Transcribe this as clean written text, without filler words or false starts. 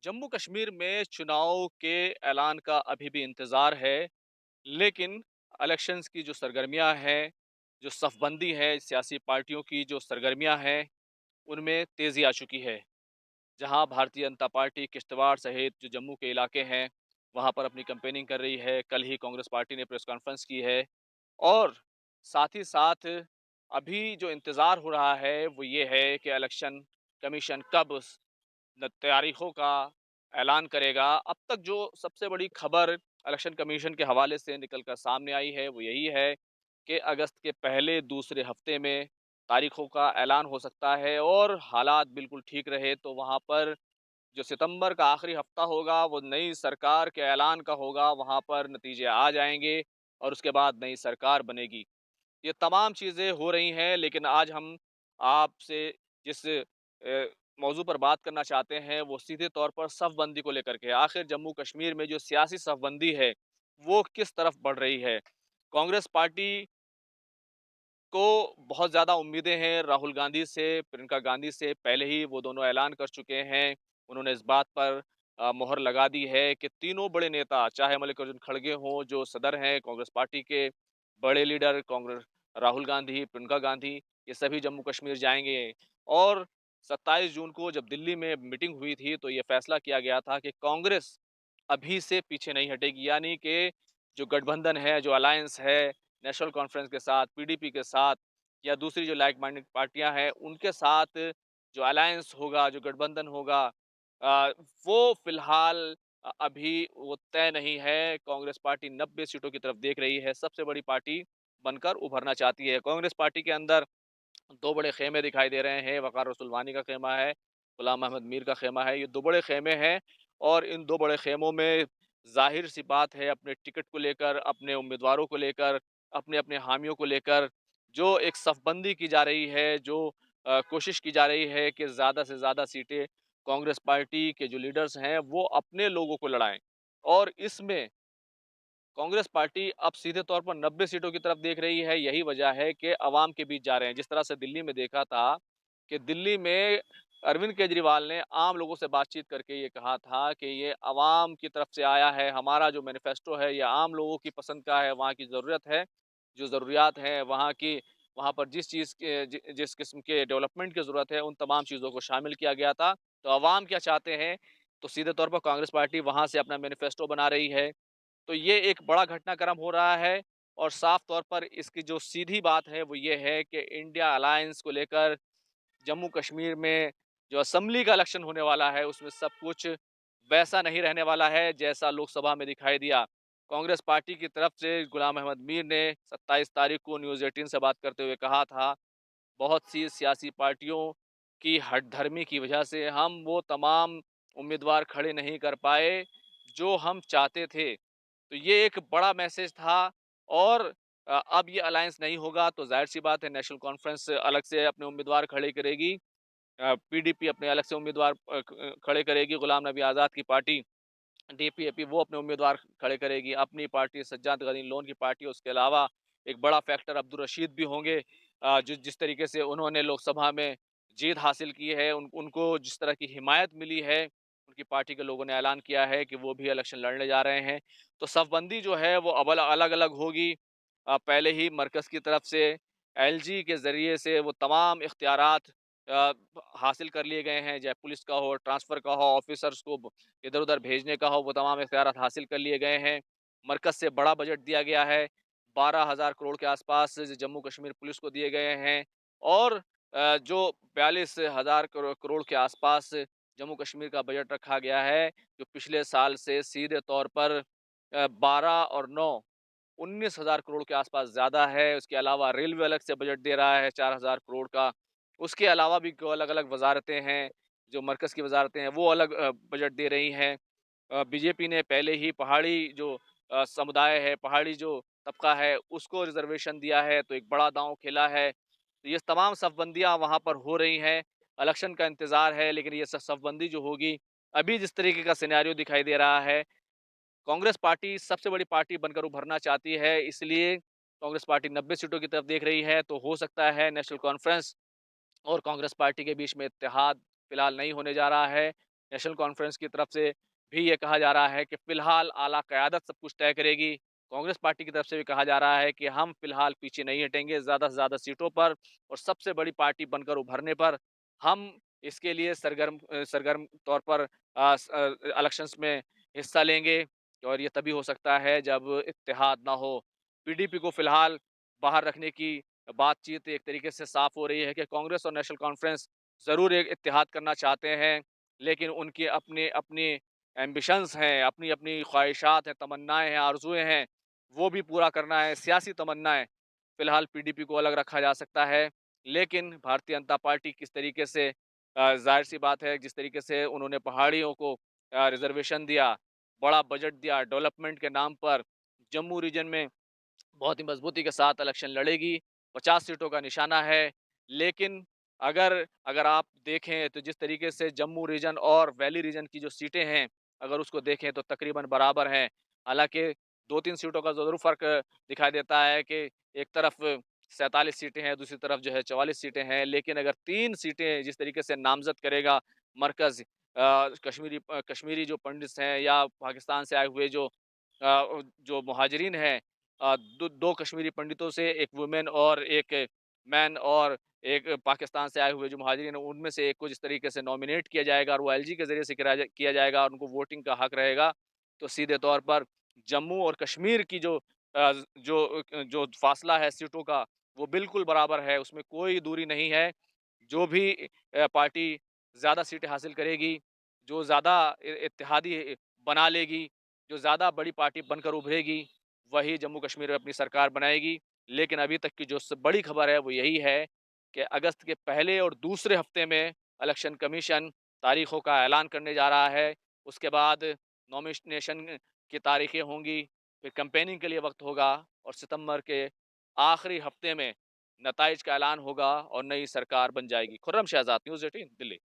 जम्मू कश्मीर में चुनाव के ऐलान का अभी भी इंतज़ार है, लेकिन इलेक्शंस की जो सरगर्मियाँ हैं, जो सफ़बंदी है, सियासी पार्टियों की जो सरगर्मियाँ हैं, उनमें तेज़ी आ चुकी है। जहाँ भारतीय जनता पार्टी किश्तवाड़ सहित जो जम्मू के इलाके हैं, वहाँ पर अपनी कैंपेनिंग कर रही है। कल ही कांग्रेस पार्टी ने प्रेस कॉन्फ्रेंस की है और साथ ही साथ अभी जो इंतज़ार हो रहा है, वो ये है कि इलेक्शन कमीशन कब तारीखों का ऐलान करेगा। अब तक जो सबसे बड़ी खबर इलेक्शन कमीशन के हवाले से निकल कर सामने आई है, वो यही है कि अगस्त के पहले दूसरे हफ्ते में तारीखों का ऐलान हो सकता है और हालात बिल्कुल ठीक रहे तो वहाँ पर जो सितंबर का आखिरी हफ्ता होगा, वो नई सरकार के ऐलान का होगा, वहाँ पर नतीजे आ जाएँगे और उसके बाद नई सरकार बनेगी। ये तमाम चीज़ें हो रही हैं, लेकिन आज हम आपसे जिस मौज़ू पर बात करना चाहते हैं, वो सीधे तौर पर सफ़बंदी को लेकर के है। आखिर जम्मू कश्मीर में जो सियासी सफ़बंदी है, वो किस तरफ बढ़ रही है? कांग्रेस पार्टी को बहुत ज़्यादा उम्मीदें हैं राहुल गांधी से, प्रियंका गांधी से। पहले ही वो दोनों ऐलान कर चुके हैं। उन्होंने इस बात पर मुहर लगा दी है कि तीनों बड़े नेता, चाहे मल्लिकार्जुन खड़गे हों, जो सदर हैं कांग्रेस पार्टी के, बड़े लीडर कांग्रेस राहुल गांधी, प्रियंका गांधी, ये सभी जम्मू कश्मीर जाएँगे। और 27 जून को जब दिल्ली में मीटिंग हुई थी, तो ये फैसला किया गया था कि कांग्रेस अभी से पीछे नहीं हटेगी। यानी कि जो गठबंधन है, जो अलायंस है, नेशनल कॉन्फ्रेंस के साथ, पीडीपी के साथ या दूसरी जो लाइक माइंडेड पार्टियां हैं, उनके साथ जो अलायंस होगा, जो गठबंधन होगा, अ, वो फिलहाल अभी वो तय नहीं है। कांग्रेस पार्टी 90 सीटों की तरफ देख रही है, सबसे बड़ी पार्टी बनकर उभरना चाहती है। कांग्रेस पार्टी के अंदर 2 बड़े ख़ेमे दिखाई दे रहे हैं, वक़ार रसूलवानी का ख़ेमा है, गुलाम अहमद मीर का ख़ेमा है। ये 2 बड़े ख़ेमे हैं और इन 2 बड़े ख़ेमों में ज़ाहिर-सी बात है अपने टिकट को लेकर, अपने उम्मीदवारों को लेकर, अपने-अपने हामियों को लेकर जो एक सफ़बंदी की जा रही है, जो कोशिश की जा रही है कि ज़्यादा से ज़्यादा सीटें कांग्रेस पार्टी के जो लीडर्स हैं, वो अपने लोगों को लड़ाएँ। और इसमें कांग्रेस पार्टी अब सीधे तौर पर 90 सीटों की तरफ देख रही है। यही वजह है कि अवाम के बीच जा रहे हैं। जिस तरह से दिल्ली में देखा था कि दिल्ली में अरविंद केजरीवाल ने आम लोगों से बातचीत करके ये कहा था कि ये अवाम की तरफ से आया है, हमारा जो मैनिफेस्टो है ये आम लोगों की पसंद का है, वहाँ की ज़रूरत है, जो ज़रूरियात हैं वहाँ की, वहाँ पर जिस चीज़ के जिस किस्म के डेवलपमेंट की ज़रूरत है, उन तमाम चीज़ों को शामिल किया गया था। तो अवाम क्या चाहते हैं, तो सीधे तौर पर कांग्रेस पार्टी वहाँ से अपना मैनिफेस्टो बना रही है। तो ये एक बड़ा घटनाक्रम हो रहा है और साफ तौर पर इसकी जो सीधी बात है वो ये है कि इंडिया अलायंस को लेकर जम्मू कश्मीर में जो असेंबली का इलेक्शन होने वाला है उसमें सब कुछ वैसा नहीं रहने वाला है जैसा लोकसभा में दिखाई दिया। कांग्रेस पार्टी की तरफ से गुलाम अहमद मीर ने 27 तारीख को न्यूज़ 18 से बात करते हुए कहा था, बहुत सी सियासी पार्टियों की हठधर्मी की वजह से हम वो तमाम उम्मीदवार खड़े नहीं कर पाए जो हम चाहते थे। तो ये एक बड़ा मैसेज था और अब ये अलायंस नहीं होगा तो ज़ाहिर-सी बात है नेशनल कॉन्फ्रेंस अलग से अपने उम्मीदवार खड़े करेगी। पीडीपी अपने अलग से उम्मीदवार खड़े करेगी, गुलाम नबी आज़ाद की पार्टी डीपीएपी वो अपने उम्मीदवार खड़े करेगी, अपनी पार्टी सज्जाद गनी लोन की पार्टी, उसके अलावा एक बड़ा फैक्टर अब्दुल रशीद भी होंगे। जिस तरीके से उन्होंने लोकसभा में जीत हासिल की है, उनको जिस तरह की हिमायत मिली है, उनकी पार्टी के लोगों ने ऐलान किया है कि वो भी इलेक्शन लड़ने जा रहे हैं। तो सफ़बंदी जो है वो अब अलग-अलग होगी। पहले ही मरकज़ की तरफ से एलजी के ज़रिए से वो तमाम इख्तियारात अ, हासिल कर लिए गए हैं, चाहे पुलिस का हो, ट्रांसफ़र का हो, ऑफ़िसर्स को इधर-उधर भेजने का हो, वो तमाम इख्तियारात हासिल कर लिए गए हैं। मरकज़ से बड़ा बजट दिया गया है, 12,000 करोड़ के आसपास जम्मू कश्मीर पुलिस को दिए गए हैं और जो 42,000 करोड़ के आसपास जम्मू कश्मीर का बजट रखा गया है, जो पिछले साल से सीधे तौर पर 12 और 9 19,000 करोड़ के आसपास ज़्यादा है। उसके अलावा रेलवे अलग से बजट दे रहा है 4,000 करोड़ का। उसके अलावा भी जो अलग-अलग वज़ारतें हैं, जो मरकज़ की वज़ारतें हैं, वो अलग बजट दे रही हैं। बीजेपी ने पहले ही पहाड़ी जो समुदाय है, पहाड़ी जो तबका है, उसको रिज़र्वेशन दिया है, तो एक बड़ा दाँव खेला है। तो ये तमाम सफ़बंदियाँ वहाँ पर हो रही हैं। इलेक्शन का इंतज़ार है, लेकिन ये सफ़बंदी जो होगी, अभी जिस तरीके का सिनेरियो दिखाई दे रहा है, कांग्रेस पार्टी सबसे बड़ी पार्टी बनकर उभरना चाहती है, इसलिए कांग्रेस पार्टी 90 सीटों की तरफ देख रही है, तो हो सकता है नेशनल कॉन्फ्रेंस और कांग्रेस पार्टी के बीच में इत्तेहाद फिलहाल नहीं होने जा रहा है। नेशनल कॉन्फ्रेंस की तरफ से भी ये कहा जा रहा है कि फ़िलहाल आला क़यादत सब कुछ तय करेगी। कांग्रेस पार्टी की तरफ से भी कहा जा रहा है कि हम फ़िलहाल पीछे नहीं हटेंगे, ज़्यादा से ज़्यादा सीटों पर और सबसे बड़ी पार्टी बनकर उभरने पर हम इसके लिए सरगर्म तौर पर इलेक्शंस में हिस्सा लेंगे और ये तभी हो सकता है जब इत्तेहाद ना हो। पीडीपी को फ़िलहाल बाहर रखने की बातचीत एक तरीके से साफ़ हो रही है कि कांग्रेस और नेशनल कॉन्फ्रेंस ज़रूर एक इत्तेहाद करना चाहते हैं, लेकिन उनकी अपनी एम्बिशंस हैं, अपनी-अपनी ख्वाहिशात हैं, तमन्नाएँ हैं, आरज़ुएँ हैं, वो भी पूरा करना है, सियासी तमन्नाएँ। फ़िलहाल पीडीपी को अलग रखा जा सकता है, लेकिन भारतीय जनता पार्टी किस तरीके से ज़ाहिर-सी बात है, जिस तरीके से उन्होंने पहाड़ियों को रिज़र्वेशन दिया, बड़ा बजट दिया, डेवलपमेंट के नाम पर जम्मू रीजन में बहुत ही मजबूती के साथ इलेक्शन लड़ेगी। 50 सीटों का निशाना है, लेकिन अगर अगर आप देखें तो जिस तरीके से जम्मू रीजन और वैली रीजन की जो सीटें हैं, अगर उसको देखें तो तकरीबन बराबर हैं। हालाँकि 2-3 सीटों का ज़रूर फ़र्क दिखाई देता है कि एक तरफ 47 सीटें हैं, दूसरी तरफ जो है 44 सीटें हैं। लेकिन अगर 3 सीटें जिस तरीके से नामज़द करेगा मरकज़ कश्मीरी जो पंडित्स हैं या पाकिस्तान से आए हुए जो मुहाजिरीन हैं, दो कश्मीरी पंडितों से एक वुमेन और एक मैन और एक पाकिस्तान से आए हुए जो मुहाजिरीन हैं, उनमें से एक को जिस तरीके से नॉमिनेट किया जाएगा और वो एलजी के ज़रिए से किया जाएगा और उनको वोटिंग का हक रहेगा, तो सीधे तौर पर जम्मू और कश्मीर की जो फ़ासला है सीटों का, वो बिल्कुल बराबर है, उसमें कोई दूरी नहीं है। जो भी पार्टी ज़्यादा सीटें हासिल करेगी, जो ज़्यादा इत्तेहादी बना लेगी, जो ज़्यादा बड़ी पार्टी बनकर उभरेगी, वही जम्मू कश्मीर में अपनी सरकार बनाएगी। लेकिन अभी तक की जो बड़ी खबर है वो यही है कि अगस्त के पहले और दूसरे हफ्ते में इलेक्शन कमीशन तारीखों का ऐलान करने जा रहा है। उसके बाद नॉमिनेशन की तारीखें होंगी, फिर कैंपेनिंग के लिए वक्त होगा और सितंबर के आखिरी हफ्ते में नताइज का ऐलान होगा और नई सरकार बन जाएगी। खुर्रम शहजाद, न्यूज़ 18 दिल्ली।